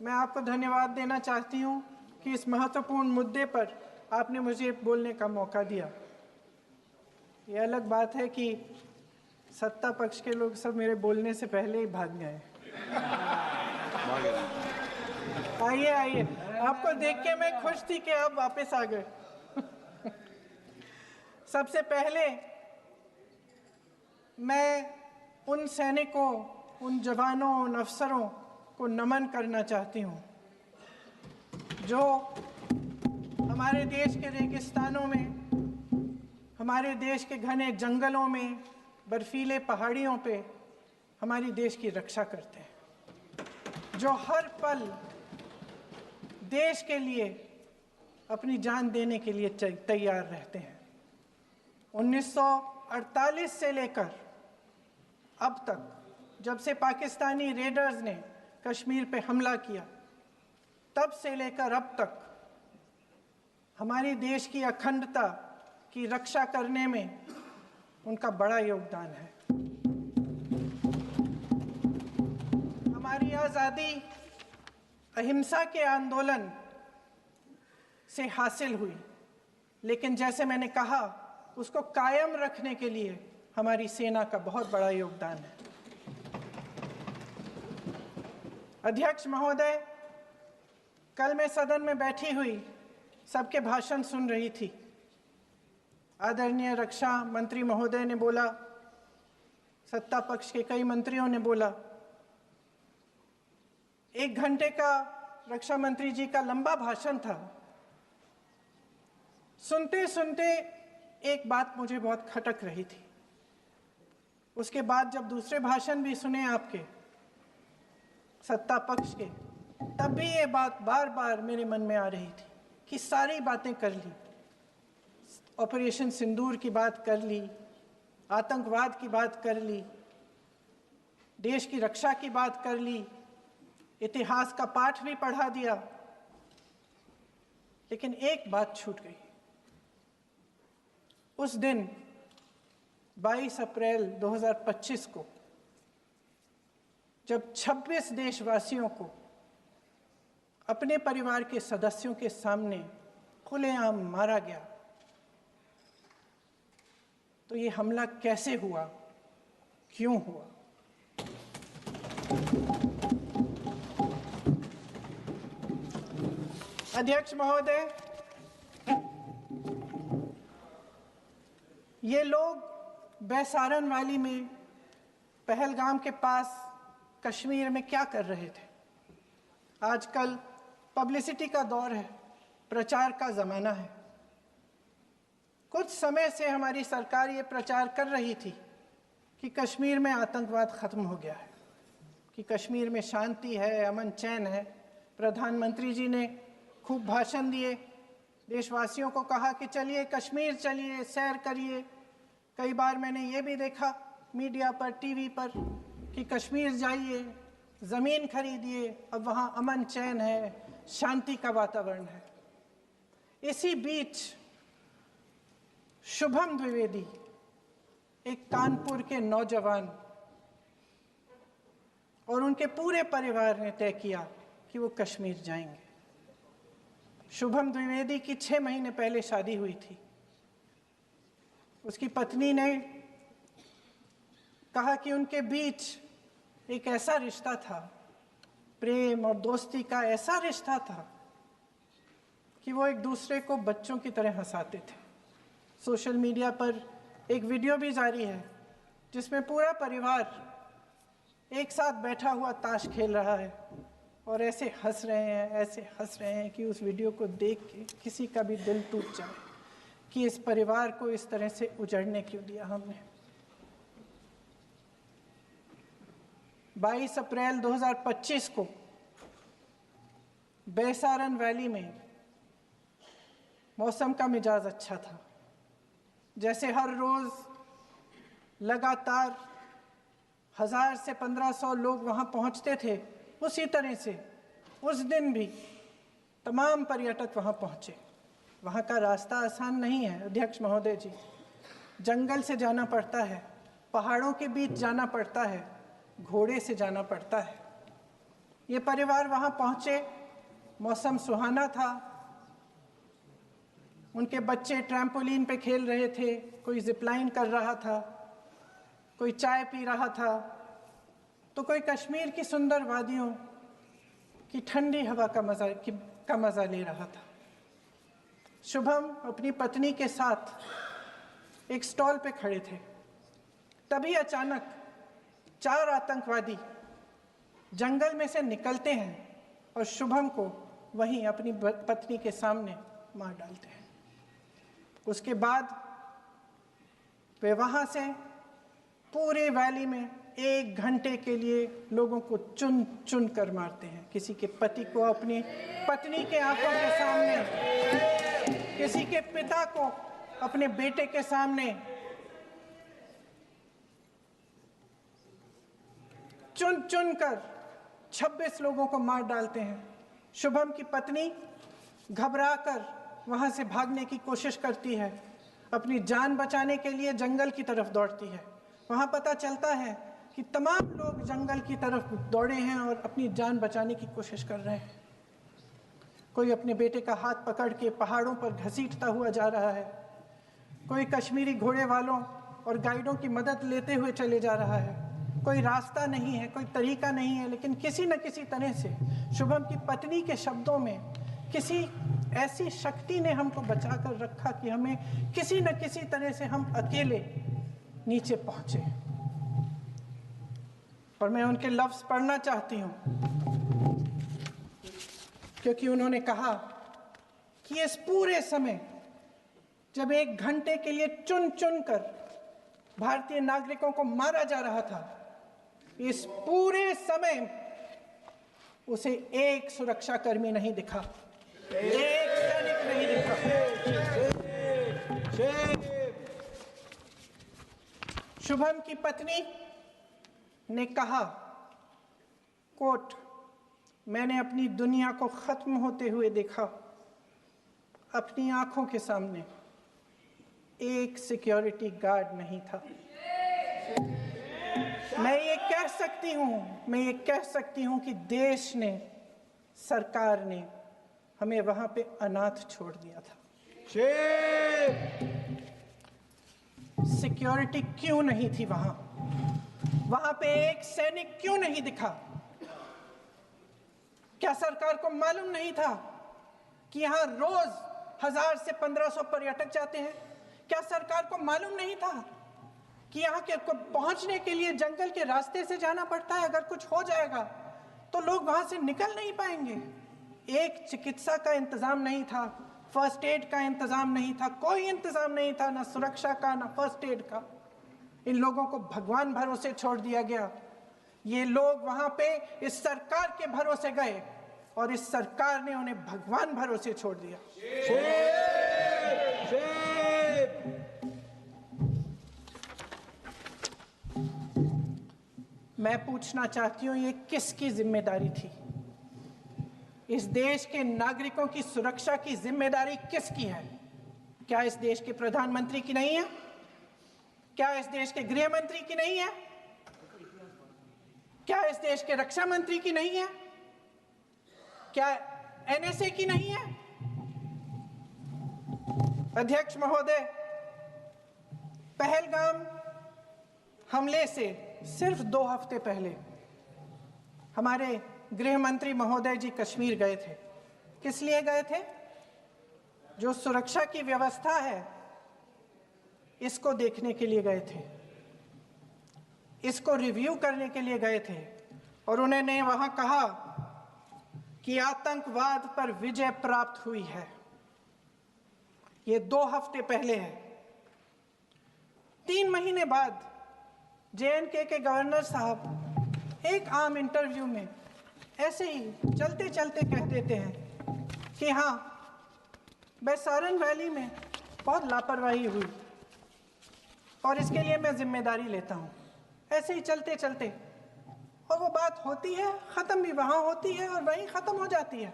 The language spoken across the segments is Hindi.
मैं आपको धन्यवाद देना चाहती हूँ कि इस महत्वपूर्ण मुद्दे पर आपने मुझे बोलने का मौका दिया। ये अलग बात है कि सत्ता पक्ष के लोग सब मेरे बोलने से पहले ही भाग गए। आइए आइए, आपको देख के मैं खुश थी कि आप वापस आ गए। सबसे पहले मैं उन सैनिकों, उन जवानों, उन अफसरों को नमन करना चाहती हूँ जो हमारे देश के रेगिस्तानों में, हमारे देश के घने जंगलों में, बर्फीले पहाड़ियों पे हमारी देश की रक्षा करते हैं, जो हर पल देश के लिए अपनी जान देने के लिए तैयार रहते हैं। 1948 से लेकर अब तक, जब से पाकिस्तानी रेडर्स ने कश्मीर पे हमला किया, तब से लेकर अब तक हमारे देश की अखंडता की रक्षा करने में उनका बड़ा योगदान है। हमारी आज़ादी अहिंसा के आंदोलन से हासिल हुई, लेकिन जैसे मैंने कहा, उसको कायम रखने के लिए हमारी सेना का बहुत बड़ा योगदान है। अध्यक्ष महोदय, कल मैं सदन में बैठी हुई सबके भाषण सुन रही थी। आदरणीय रक्षा मंत्री महोदय ने बोला, सत्ता पक्ष के कई मंत्रियों ने बोला। 1 घंटे का रक्षा मंत्री जी का लंबा भाषण था। सुनते सुनते एक बात मुझे बहुत खटक रही थी। उसके बाद जब दूसरे भाषण भी सुने आपके सत्ता पक्ष के, तब भी ये बात बार बार मेरे मन में आ रही थी कि सारी बातें कर ली, ऑपरेशन सिंदूर की बात कर ली, आतंकवाद की बात कर ली, देश की रक्षा की बात कर ली, इतिहास का पाठ भी पढ़ा दिया, लेकिन एक बात छूट गई। उस दिन 22 अप्रैल 2025 को जब 26 देशवासियों को अपने परिवार के सदस्यों के सामने खुलेआम मारा गया, तो ये हमला कैसे हुआ, क्यों हुआ? अध्यक्ष महोदय, ये लोग बैसारन वैली में, पहलगाम के पास कश्मीर में क्या कर रहे थे? आजकल पब्लिसिटी का दौर है, प्रचार का ज़माना है। कुछ समय से हमारी सरकार ये प्रचार कर रही थी कि कश्मीर में आतंकवाद ख़त्म हो गया है, कि कश्मीर में शांति है, अमन चैन है। प्रधानमंत्री जी ने खूब भाषण दिए, देशवासियों को कहा कि चलिए कश्मीर चलिए, सैर करिए। कई बार मैंने ये भी देखा मीडिया पर, टीवी पर, कि कश्मीर जाइए, ज़मीन खरीदिए, अब वहाँ अमन चैन है, शांति का वातावरण है। इसी बीच शुभम द्विवेदी, एक कानपुर के नौजवान, और उनके पूरे परिवार ने तय किया कि वो कश्मीर जाएंगे। शुभम द्विवेदी की 6 महीने पहले शादी हुई थी। उसकी पत्नी ने कहा कि उनके बीच एक ऐसा रिश्ता था, प्रेम और दोस्ती का ऐसा रिश्ता था कि वो एक दूसरे को बच्चों की तरह हंसाते थे। सोशल मीडिया पर एक वीडियो भी जारी है जिसमें पूरा परिवार एक साथ बैठा हुआ ताश खेल रहा है और ऐसे हंस रहे हैं कि उस वीडियो को देख के किसी का भी दिल टूट जाए कि इस परिवार को इस तरह से उजड़ने क्यों दिया हमने। 22 अप्रैल 2025 को बैसारन वैली में मौसम का मिजाज अच्छा था। जैसे हर रोज़ लगातार 1000 से 1500 लोग वहाँ पहुँचते थे, उसी तरह से उस दिन भी तमाम पर्यटक वहाँ पहुँचे। वहाँ का रास्ता आसान नहीं है अध्यक्ष महोदय जी, जंगल से जाना पड़ता है, पहाड़ों के बीच जाना पड़ता है, घोड़े से जाना पड़ता है। ये परिवार वहाँ पहुँचे, मौसम सुहाना था, उनके बच्चे ट्रैम्पोलिन पे खेल रहे थे, कोई जिपलाइन कर रहा था, कोई चाय पी रहा था, तो कोई कश्मीर की सुंदर वादियों की ठंडी हवा का मज़ा ले रहा था। शुभम अपनी पत्नी के साथ एक स्टॉल पे खड़े थे। तभी अचानक 4 आतंकवादी जंगल में से निकलते हैं और शुभम को वहीं अपनी पत्नी के सामने मार डालते हैं। उसके बाद वे वहाँ से पूरे वैली में 1 घंटे के लिए लोगों को चुन चुन कर मारते हैं। किसी के पति को अपनी पत्नी के आंखों के सामने, किसी के पिता को अपने बेटे के सामने, चुन चुन कर 26 लोगों को मार डालते हैं। शुभम की पत्नी घबराकर वहां से भागने की कोशिश करती है, अपनी जान बचाने के लिए जंगल की तरफ दौड़ती है। वहां पता चलता है कि तमाम लोग जंगल की तरफ दौड़े हैं और अपनी जान बचाने की कोशिश कर रहे हैं। कोई अपने बेटे का हाथ पकड़ के पहाड़ों पर घसीटता हुआ जा रहा है, कोई कश्मीरी घोड़े वालों और गाइडों की मदद लेते हुए चले जा रहा है। कोई रास्ता नहीं है, कोई तरीका नहीं है, लेकिन किसी न किसी तरह से शुभम की पत्नी के शब्दों में किसी ऐसी शक्ति ने हमको बचा कर रखा कि हमें किसी न किसी तरह से हम अकेले नीचे पहुंचे। और मैं उनके लफ्ज पढ़ना चाहती हूं, क्योंकि उन्होंने कहा कि इस पूरे समय जब 1 घंटे के लिए चुन चुन कर भारतीय नागरिकों को मारा जा रहा था, इस पूरे समय उसे एक सुरक्षाकर्मी नहीं दिखा, एक सैनिक नहीं दिखा। शुभम की पत्नी ने कहा, कोट, मैंने अपनी दुनिया को खत्म होते हुए देखा, अपनी आंखों के सामने एक सिक्योरिटी गार्ड नहीं था। मैं ये कह सकती हूं कि देश ने, सरकार ने हमें वहां पे अनाथ छोड़ दिया था। सिक्योरिटी क्यों नहीं थी वहां पे एक सैनिक क्यों नहीं दिखा? क्या सरकार को मालूम नहीं था कि यहां रोज 1000 से 1500 पर्यटक जाते हैं? क्या सरकार को मालूम नहीं था कि यहाँ के पहुंचने के लिए जंगल के रास्ते से जाना पड़ता है? अगर कुछ हो जाएगा तो लोग वहां से निकल नहीं पाएंगे। एक चिकित्सा का इंतजाम नहीं था, फर्स्ट एड का इंतजाम नहीं था, कोई इंतजाम नहीं था, ना सुरक्षा का ना फर्स्ट एड का। इन लोगों को भगवान भरोसे छोड़ दिया गया। ये लोग वहां पे इस सरकार के भरोसे गए और इस सरकार ने उन्हें भगवान भरोसे छोड़ दिया। मैं पूछना चाहती हूँ, ये किसकी जिम्मेदारी थी? इस देश के नागरिकों की सुरक्षा की जिम्मेदारी किसकी है? क्या इस देश के प्रधानमंत्री की नहीं है? क्या इस देश के गृह मंत्री की नहीं है? क्या इस देश के रक्षा मंत्री की नहीं है? क्या एनएसए की नहीं है? अध्यक्ष महोदय, पहलगाम हमले से सिर्फ 2 हफ्ते पहले हमारे गृह मंत्री महोदय जी कश्मीर गए थे। किस लिए गए थे? जो सुरक्षा की व्यवस्था है इसको देखने के लिए गए थे, इसको रिव्यू करने के लिए गए थे। और उन्होंने वहां कहा कि आतंकवाद पर विजय प्राप्त हुई है। ये 2 हफ्ते पहले है। 3 महीने बाद JNK के गवर्नर साहब एक आम इंटरव्यू में ऐसे ही चलते चलते कह देते हैं कि हाँ, बैसारन वैली में बहुत लापरवाही हुई और इसके लिए मैं जिम्मेदारी लेता हूँ। ऐसे ही चलते चलते, और वो बात होती है, ख़त्म भी वहाँ होती है और वहीं ख़त्म हो जाती है।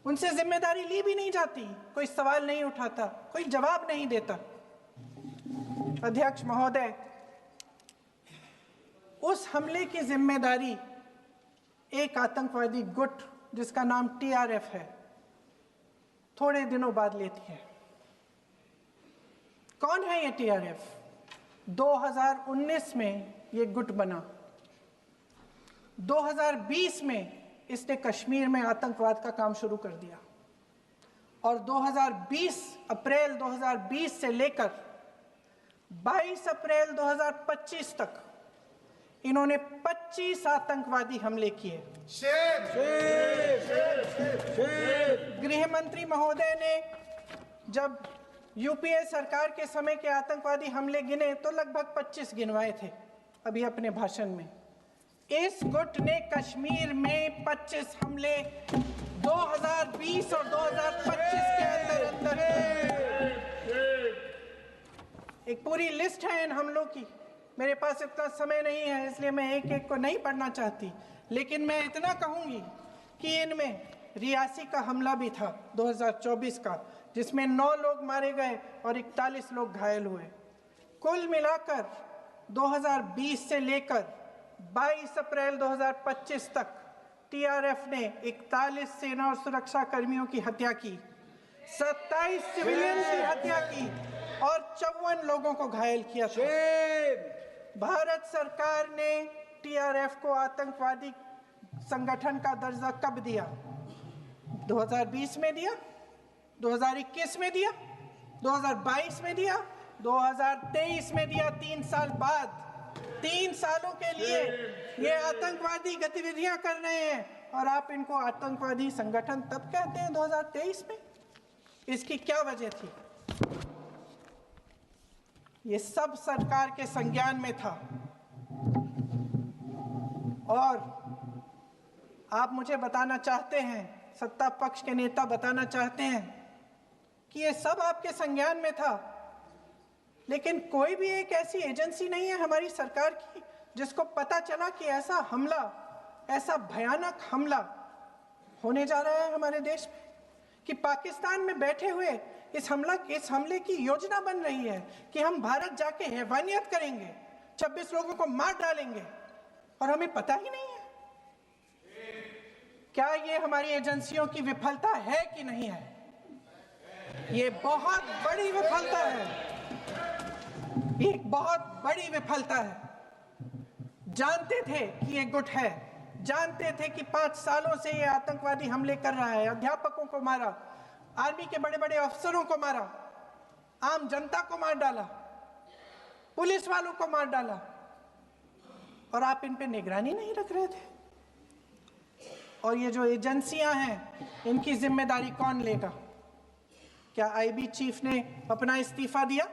उनसे जिम्मेदारी ली भी नहीं जाती, कोई सवाल नहीं उठाता, कोई जवाब नहीं देता। अध्यक्ष महोदय, उस हमले की जिम्मेदारी एक आतंकवादी गुट जिसका नाम TRF है थोड़े दिनों बाद लेती है। कौन है ये TRF? 2019 में ये गुट बना। 2020 में इसने कश्मीर में आतंकवाद का काम शुरू कर दिया और 2020 अप्रैल 2020 से लेकर 22 अप्रैल 2025 तक इन्होंने 25 आतंकवादी हमले किए। गृह मंत्री महोदय ने जब यूपीए सरकार के समय के आतंकवादी हमले गिने तो लगभग 25 गिनवाए थे अभी अपने भाषण में। इस गुट ने कश्मीर में 25 हमले 2020 और 2025 के अंदर एक पूरी लिस्ट है इन हमलों की। मेरे पास इतना समय नहीं है इसलिए मैं एक एक को नहीं पढ़ना चाहती, लेकिन मैं इतना कहूंगी कि इनमें रियासी का हमला भी था 2024 का, जिसमें 9 लोग मारे गए और 41 लोग घायल हुए। कुल मिलाकर 2020 से लेकर 22 अप्रैल 2025 तक TRF ने 41 सेना और सुरक्षा कर्मियों की हत्या की, 27 सिविलियन की हत्या की और 54 लोगों को घायल किया था। भारत सरकार ने TRF को आतंकवादी संगठन का दर्जा कब दिया? 2020 में दिया, 2021 में दिया, 2022 में दिया, 2023 में दिया। 3 साल बाद, 3 सालों के लिए ये आतंकवादी गतिविधियां कर रहे हैं और आप इनको आतंकवादी संगठन तब कहते हैं 2023 में। इसकी क्या वजह थी? ये सब सरकार के संज्ञान में था और आप मुझे बताना चाहते हैं, सत्ता पक्ष के नेता बताना चाहते हैं कि ये सब आपके संज्ञान में था, लेकिन कोई भी एक ऐसी एजेंसी नहीं है हमारी सरकार की जिसको पता चला कि ऐसा हमला, ऐसा भयानक हमला होने जा रहा है हमारे देश में, कि पाकिस्तान में बैठे हुए इस हमले की योजना बन रही है कि हम भारत जाके हैवानियत करेंगे, 26 लोगों को मार डालेंगे और हमें पता ही नहीं है। क्या ये हमारी एजेंसियों की विफलता है कि नहीं है? ये बहुत बड़ी विफलता है, एक बहुत बड़ी विफलता है। जानते थे कि ये गुट है, जानते थे कि 5 सालों से ये आतंकवादी हमले कर रहा है, अध्यापकों को मारा, आर्मी के बड़े बड़े अफसरों को मारा, आम जनता को मार डाला, पुलिस वालों को मार डाला, और आप इन पे निगरानी नहीं रख रहे थे। और ये जो एजेंसियां हैं इनकी जिम्मेदारी कौन लेगा? क्या IB चीफ ने अपना इस्तीफा दिया?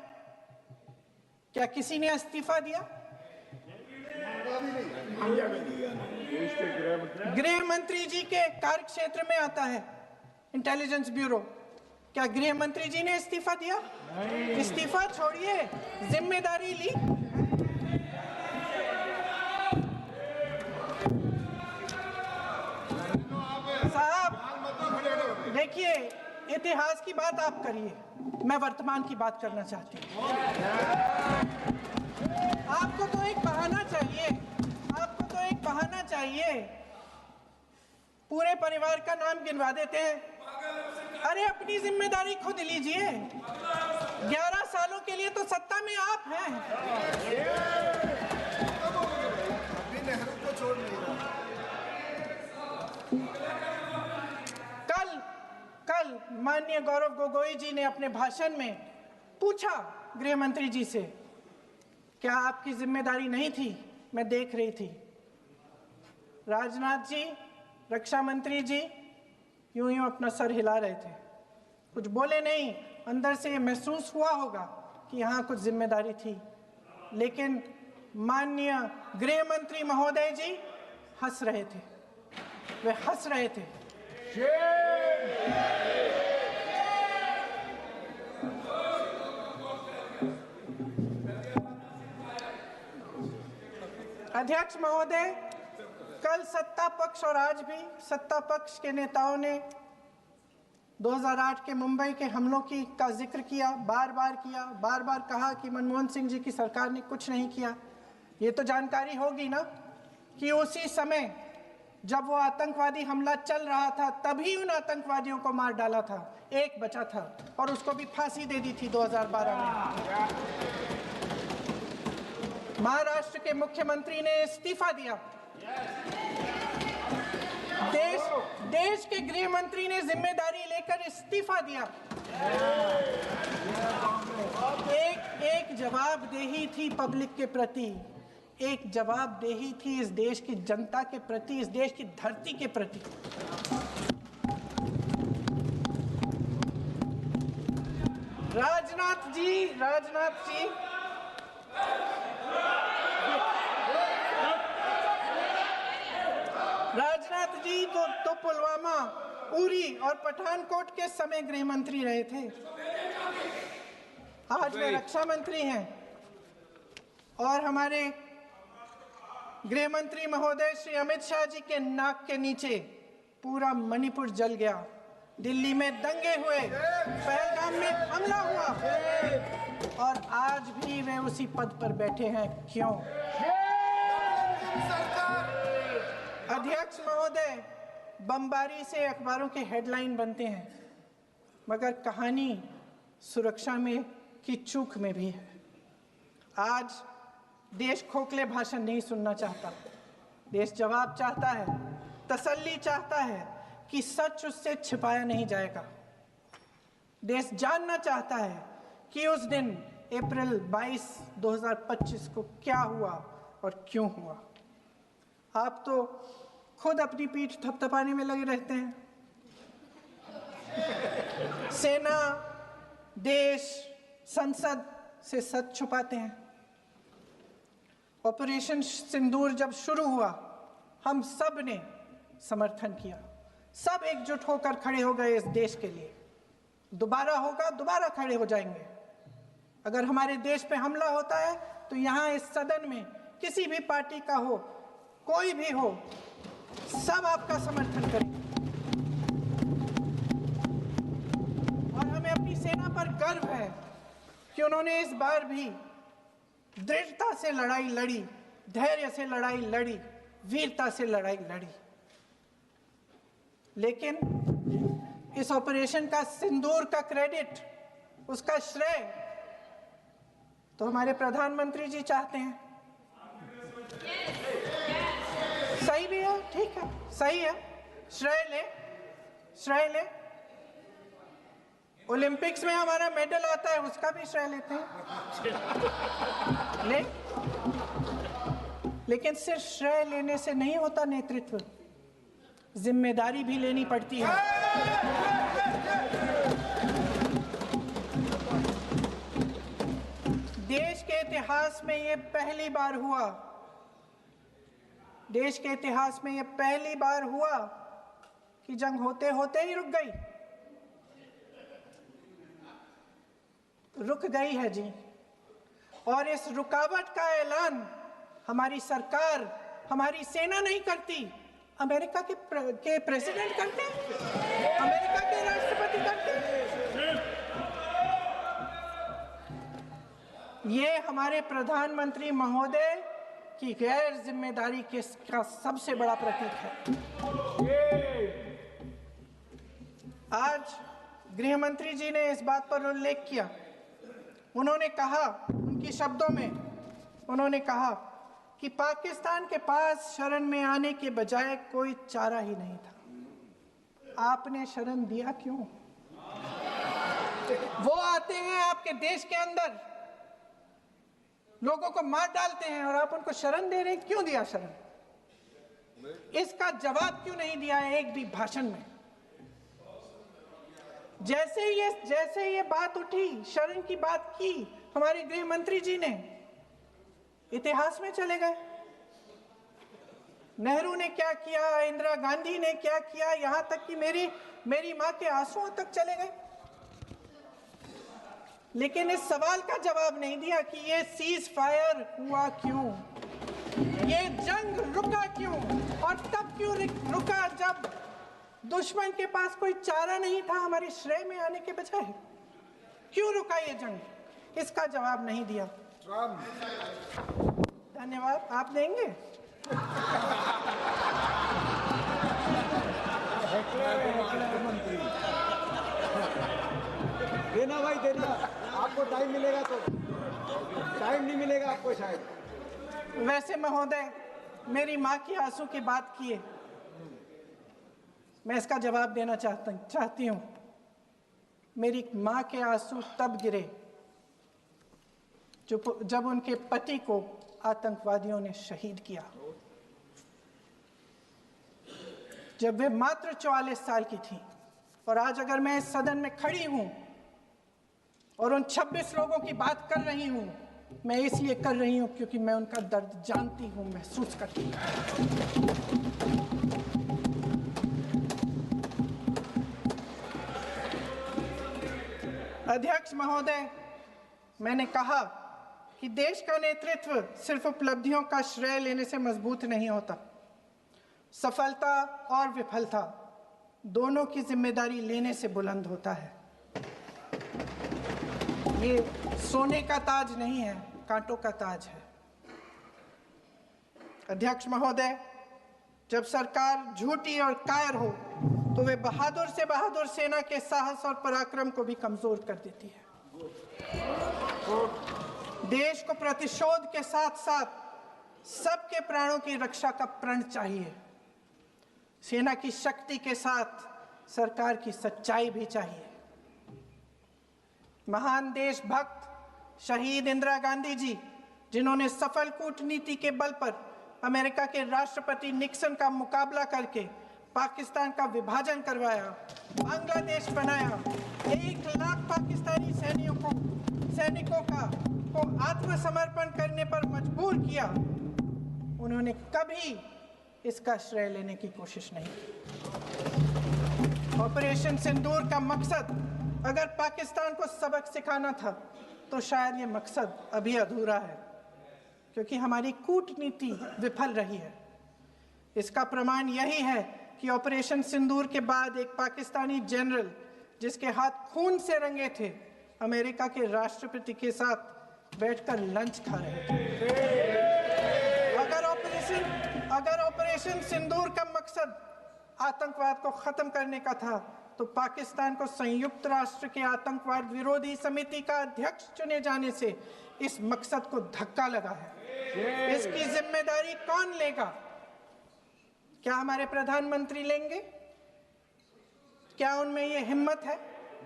क्या किसी ने इस्तीफा दिया? गृह मंत्री जी के कार्य क्षेत्र में आता है इंटेलिजेंस ब्यूरो। क्या गृह मंत्री जी ने इस्तीफा दिया? इस्तीफा छोड़िए, जिम्मेदारी ली। साहब देखिए, इतिहास की बात आप करिए, मैं वर्तमान की बात करना चाहती हूँ। आपको तो एक बहाना चाहिए, आपको तो एक बहाना चाहिए। पूरे परिवार का नाम गिनवा देते हैं। अरे अपनी जिम्मेदारी खुद लीजिए। 11 सालों के लिए तो सत्ता में आप हैं। कल माननीय गौरव गोगोई जी ने अपने भाषण में पूछा गृह मंत्री जी से, क्या आपकी जिम्मेदारी नहीं थी? मैं देख रही थी। राजनाथ जी, रक्षा मंत्री जी यूं अपना सर हिला रहे थे, कुछ बोले नहीं। अंदर से ये महसूस हुआ होगा कि यहाँ कुछ जिम्मेदारी थी, लेकिन माननीय गृह मंत्री महोदय जी हंस रहे थे, वे हंस रहे थे। अध्यक्ष महोदय, कल सत्ता पक्ष और आज भी सत्ता पक्ष के नेताओं ने 2008 के मुंबई के हमलों का जिक्र किया, बार बार कहा कि मनमोहन सिंह जी की सरकार ने कुछ नहीं किया। ये तो जानकारी होगी ना कि उसी समय जब वो आतंकवादी हमला चल रहा था तभी उन आतंकवादियों को मार डाला था, एक बचा था और उसको भी फांसी दे दी थी 2012 में। महाराष्ट्र के मुख्यमंत्री ने इस्तीफा दिया। देश के गृह मंत्री ने जिम्मेदारी लेकर इस्तीफा दिया। एक जवाबदेही थी पब्लिक के प्रति, एक जवाबदेही थी इस देश की जनता के प्रति, इस देश की धरती के प्रति। राजनाथ जी तो पुलवामा, उरी और पठानकोट के समय गृह मंत्री रहे थे। आज वे रक्षा मंत्री हैं और हमारे गृह मंत्री महोदय श्री अमित शाह जी के नाक के नीचे पूरा मणिपुर जल गया, दिल्ली में दंगे हुए, पहलगाम में हमला हुआ और आज भी वे उसी पद पर बैठे हैं। क्यों? अध्यक्ष महोदय, बमबारी से अखबारों के हेडलाइन बनते हैं, मगर कहानी सुरक्षा में की चूक में भी है। आज देश खोखले भाषण नहीं सुनना चाहता, देश जवाब चाहता है, तसल्ली चाहता है कि सच उससे छिपाया नहीं जाएगा। देश जानना चाहता है कि उस दिन अप्रैल 22, 2025 को क्या हुआ और क्यों हुआ। आप तो खुद अपनी पीठ थपथपाने में लगे रहते हैं। सेना, देश, संसद से सच छुपाते हैं। ऑपरेशन सिंदूर जब शुरू हुआ, हम सब ने समर्थन किया, सब एकजुट होकर खड़े हो गए इस देश के लिए। दोबारा होगा, दोबारा खड़े हो जाएंगे। अगर हमारे देश पे हमला होता है तो यहाँ इस सदन में किसी भी पार्टी का हो, कोई भी हो, सब आपका समर्थन करेंगे। और हमें अपनी सेना पर गर्व है कि उन्होंने इस बार भी दृढ़ता से लड़ाई लड़ी, धैर्य से लड़ाई लड़ी, वीरता से लड़ाई लड़ी। लेकिन इस ऑपरेशन का सिंदूर का क्रेडिट, उसका श्रेय तो हमारे प्रधानमंत्री जी चाहते हैं। सही भी है, ठीक है, सही है, श्रेय ले। ओलंपिक्स में हमारा मेडल आता है, उसका भी श्रेय लेते हैं, लेकिन सिर्फ श्रेय लेने से नहीं होता नेतृत्व, जिम्मेदारी भी लेनी पड़ती है। देश के इतिहास में ये पहली बार हुआ, देश के इतिहास में ये पहली बार हुआ कि जंग होते होते ही रुक गई है जी। और इस रुकावट का ऐलान हमारी सरकार, हमारी सेना नहीं करती, अमेरिका के प्रेसिडेंट करते हैं, अमेरिका के राष्ट्रपति करते हैं। ये हमारे प्रधानमंत्री महोदय की गैर जिम्मेदारी का सबसे बड़ा प्रतीक है। आज गृह मंत्री जी ने इस बात पर उल्लेख किया। उन्होंने कहा, उनके शब्दों में उन्होंने कहा कि पाकिस्तान के पास शरण में आने के बजाय कोई चारा ही नहीं था। आपने शरण दिया क्यों? वो आते हैं आपके देश के अंदर, लोगों को मार डालते हैं और आप उनको शरण दे रहे हैं। क्यों दिया शरण? इसका जवाब क्यों नहीं दिया एक भी भाषण में? जैसे ये बात उठी, शरण की बात की, हमारे गृह मंत्री जी ने इतिहास में चले गए। नेहरू ने क्या किया, इंदिरा गांधी ने क्या किया, यहां तक कि मेरी मां के आंसुओं तक चले गए। लेकिन इस सवाल का जवाब नहीं दिया कि ये सीज फायर हुआ क्यों, ये जंग रुका क्यों, और तब क्यों रुका जब दुश्मन के पास कोई चारा नहीं था हमारे श्रेय में आने के बजाय। क्यों रुका ये जंग? इसका जवाब नहीं दिया। धन्यवाद। आप देंगे? आपको टाइम मिलेगा तो, टाइम नहीं मिलेगा आपको शायद। वैसे महोदय, मेरी माँ की आंसू की बात किए, मैं इसका जवाब देना चाहती हूँ। मेरी माँ के आंसू तब गिरे जब उनके पति को आतंकवादियों ने शहीद किया, जब वे मात्र 44 साल की थी। और आज अगर मैं इस सदन में खड़ी हूं और उन 26 लोगों की बात कर रही हूं, मैं इसलिए कर रही हूं क्योंकि मैं उनका दर्द जानती हूं, महसूस करती हूं। अध्यक्ष महोदय, मैंने कहा कि देश का नेतृत्व सिर्फ उपलब्धियों का श्रेय लेने से मजबूत नहीं होता। सफलता और विफलता दोनों की जिम्मेदारी लेने से बुलंद होता है। ये सोने का ताज नहीं है, कांटों का ताज है। अध्यक्ष महोदय, जब सरकार झूठी और कायर हो तो वे बहादुर से बहादुर सेना के साहस और पराक्रम को भी कमजोर कर देती है। देश को प्रतिशोध के साथ साथ सबके प्राणों की रक्षा का प्रण चाहिए। सेना की शक्ति के साथ सरकार की सच्चाई भी चाहिए। महान देशभक्त शहीद इंदिरा गांधी जी, जिन्होंने सफल कूटनीति के बल पर अमेरिका के राष्ट्रपति निक्सन का मुकाबला करके पाकिस्तान का विभाजन करवाया, बांग्लादेश बनाया, 1 लाख पाकिस्तानी सैनिकों को आत्मसमर्पण करने पर मजबूर किया, उन्होंने कभी इसका श्रेय लेने की कोशिश नहीं की। ऑपरेशन सिंदूर का मकसद अगर पाकिस्तान को सबक सिखाना था तो शायद ये मकसद अभी अधूरा है, क्योंकि हमारी कूटनीति विफल रही है। इसका प्रमाण यही है कि ऑपरेशन सिंदूर के बाद एक पाकिस्तानी जनरल, जिसके हाथ खून से रंगे थे, अमेरिका के राष्ट्रपति के साथ बैठकर लंच खा रहे थे। अगर ऑपरेशन सिंदूर का मकसद आतंकवाद को खत्म करने का था तो पाकिस्तान को संयुक्त राष्ट्र के आतंकवाद विरोधी समिति का अध्यक्ष चुने जाने से इस मकसद को धक्का लगा है। इसकी जिम्मेदारी कौन लेगा? क्या हमारे प्रधानमंत्री लेंगे? क्या उनमें ये हिम्मत है?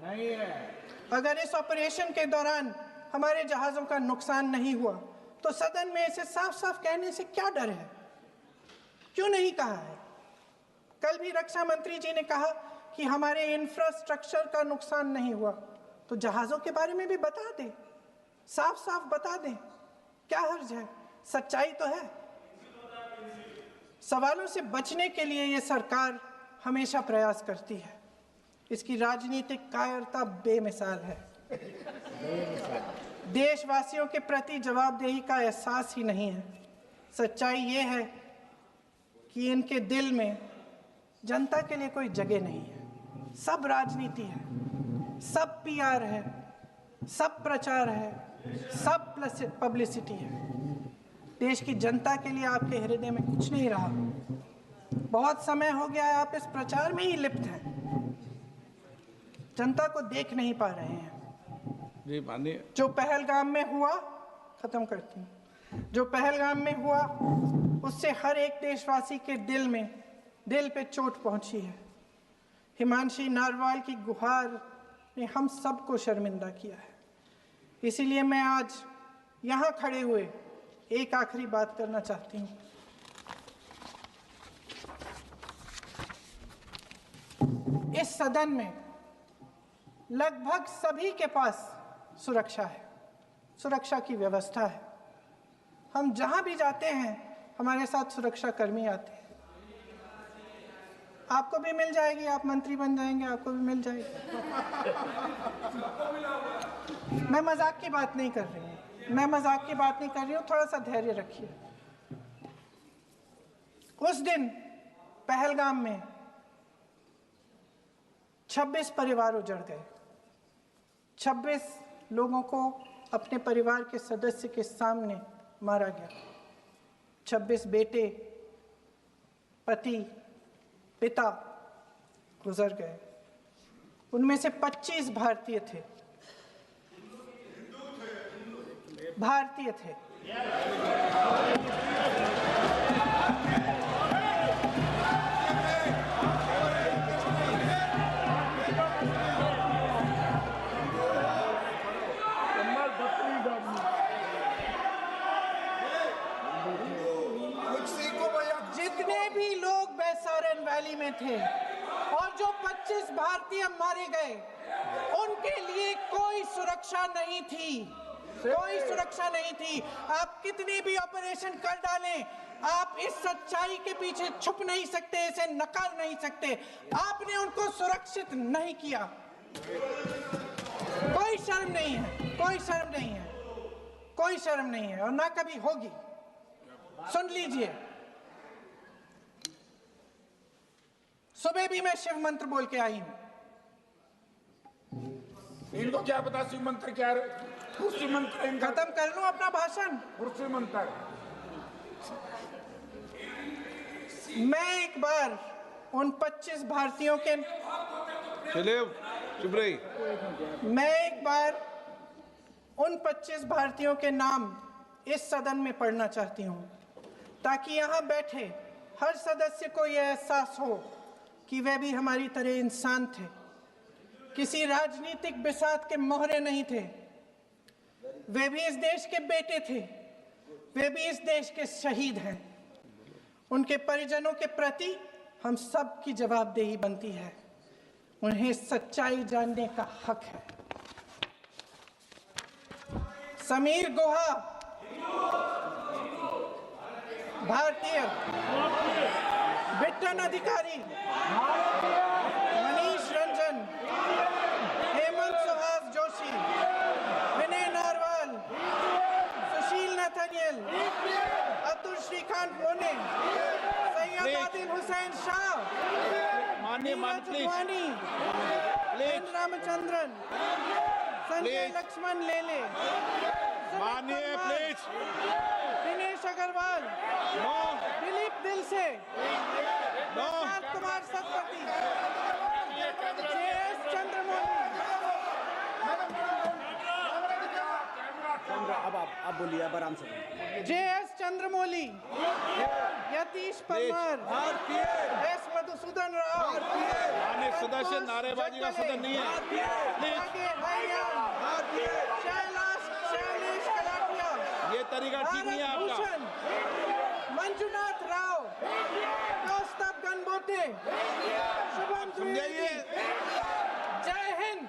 नहीं है। अगर इस ऑपरेशन के दौरान हमारे जहाजों का नुकसान नहीं हुआ तो सदन में इसे साफ साफ कहने से क्या डर है? क्यों नहीं कहा है? कल भी रक्षा मंत्री जी ने कहा कि हमारे इंफ्रास्ट्रक्चर का नुकसान नहीं हुआ, तो जहाजों के बारे में भी बता दें, साफ साफ बता दें, क्या हर्ज है? सच्चाई तो है। सवालों से बचने के लिए ये सरकार हमेशा प्रयास करती है। इसकी राजनीतिक कायरता बेमिसाल है। देशवासियों के प्रति जवाबदेही का एहसास ही नहीं है। सच्चाई ये है कि इनके दिल में जनता के लिए कोई जगह नहीं है। सब राजनीति है, सब पीआर है, सब प्रचार है, सब पब्लिसिटी है। देश की जनता के लिए आपके हृदय में कुछ नहीं रहा। बहुत समय हो गया है आप इस प्रचार में ही लिप्त हैं, जनता को देख नहीं पा रहे हैं। जी माननीय, जो पहलगाम में हुआ, खत्म करती हूँ, जो पहलगाम में हुआ उससे हर एक देशवासी के दिल पे चोट पहुंची है। हिमांशी नारवाल की गुहार ने हम सबको शर्मिंदा किया है। इसीलिए मैं आज यहाँ खड़े हुए एक आखिरी बात करना चाहती हूँ। इस सदन में लगभग सभी के पास सुरक्षा है, सुरक्षा की व्यवस्था है। हम जहाँ भी जाते हैं हमारे साथ सुरक्षा कर्मी आते हैं। आपको भी मिल जाएगी, आप मंत्री बन जाएंगे, आपको भी मिल जाएगी। मैं मजाक की बात नहीं कर रही हूँ, थोड़ा सा धैर्य रखिए। उस दिन पहलगाम में 26 परिवार उजड़ गए। 26 लोगों को अपने परिवार के सदस्य के सामने मारा गया। 26 बेटे, पति, पिता गुजर गए। उनमें से 25 भारतीय थे। भारतीय थे। जितने भी लोग बैसारन वैली में थे और जो 25 भारतीय मारे गए, उनके लिए कोई सुरक्षा नहीं थी, कोई सुरक्षा नहीं थी। आप कितने भी ऑपरेशन कर डालें, आप इस सच्चाई के पीछे छुप नहीं सकते, इसे नकार नहीं सकते। आपने उनको सुरक्षित नहीं किया। कोई शर्म नहीं है, कोई शर्म नहीं है, कोई शर्म नहीं है और ना कभी होगी। सुन लीजिए, सुबह भी मैं शिव मंत्र बोल के आई हूं। इनको क्या पता शिव मंत्र क्या है? शिव मंत्र इनका खत्म कर लूं अपना भाषण। शिव मंत्र। मैं एक बार उन 25 भारतीयों के चुप रही। मैं एक बार उन 25 भारतीयों के नाम इस सदन में पढ़ना चाहती हूं, ताकि यहां बैठे हर सदस्य को यह एहसास हो कि वे भी हमारी तरह इंसान थे, किसी राजनीतिक बिसात के मोहरे नहीं थे। वे भी इस देश के बेटे थे, वे भी इस देश के शहीद हैं। उनके परिजनों के प्रति हम सब की जवाबदेही बनती है। उन्हें सच्चाई जानने का हक है। समीर गुहा भारतीय, बिट्टन अधिकारी, मनीष रंजन, हेमंत सुहास जोशी, विनय नारवाल, सुशील नथनियल, अतुल श्रीकांत मोने, सैयद आदिल हुसैन शाह, नीरज वानी, एन रामचंद्रन, संजय लक्ष्मण लेले, माननीय प्लीज। दिनेश अग्रवाल, दिलीप दिल से, प्रशांत कुमार सतपति, JS चंद्रमौली। अब आप बोलिए, अब आराम से। JS चंद्रमौली, यतीश परमार, S मधुसूदन राव, सदस्य नारेबाजी का सदन नहीं है। शैलेश कलाटिया, ये तरीका ठीक नहीं है आपका। मंजुनाथ राव, कौस्तभ गणबोटे, शुभम द्विवेदी। जय हिंद।